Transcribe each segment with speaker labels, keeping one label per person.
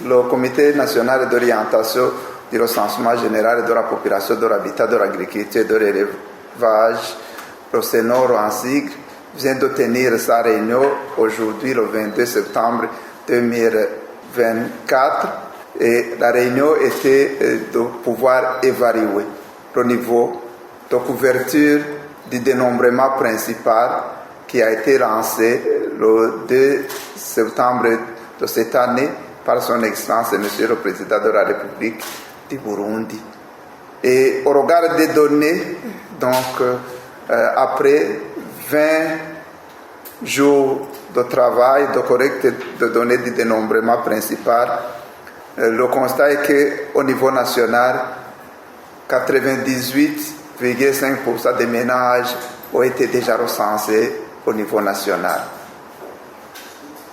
Speaker 1: le Comité national d'orientation du recensement général de la population, de l'habitat, de l'agriculture et de l'élevage, le Sénor en sigle, vient de tenir sa réunion aujourd'hui, le 22 septembre 2024. Et la réunion était de pouvoir évaluer le niveau de couverture du dénombrement principal qui a été lancé le 2 septembre de cette année par son Excellence Monsieur le Président de la République du Burundi. Et au regard des données, donc après 20 jours de travail, de collecte de données du dénombrement principal, le constat est qu'au niveau national, 98,5% des ménages ont été déjà recensés au niveau national.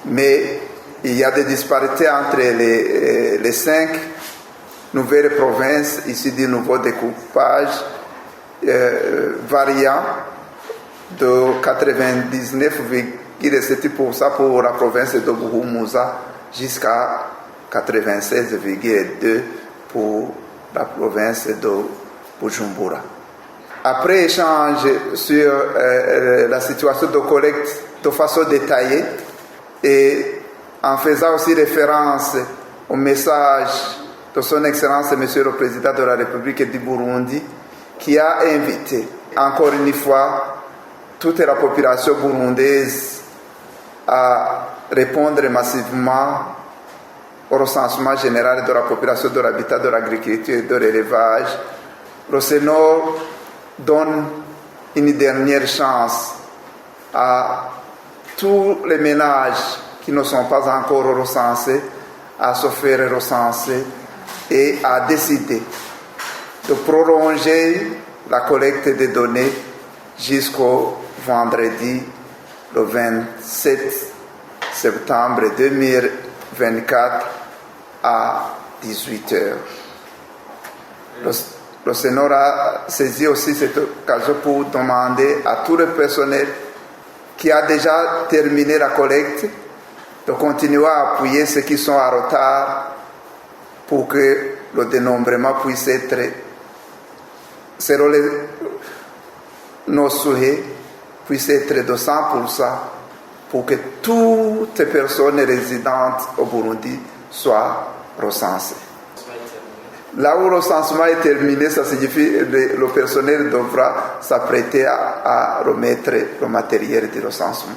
Speaker 1: Mais il y a des disparités entre les 5 nouvelles provinces issues du nouveau découpage, variant de 99,7% pour la province de Buhumuza jusqu'à 96,2% pour la province de Bujumbura. Après échange sur la situation de collecte de façon détaillée et en faisant aussi référence au message de son Excellence Monsieur le Président de la République du Burundi, qui a invité encore une fois toute la population burundaise à répondre massivement au recensement général de la population, de l'habitat, de l'agriculture et de l'élevage. Le Sénat donne une dernière chance à tous les ménages qui ne sont pas encore recensés à se faire recenser et à décider de prolonger la collecte des données jusqu'au vendredi le 27 septembre 2024 à 18h. Le Sénat a saisi aussi cette occasion pour demander à tout le personnel qui a déjà terminé la collecte de continuer à appuyer ceux qui sont en retard pour que le dénombrement puisse être, selon nos souhaits, puisse être de 100% pour que toutes les personnes résidentes au Burundi soient recensées. Là où le recensement est terminé, ça signifie que le personnel devra s'apprêter à remettre le matériel de recensement.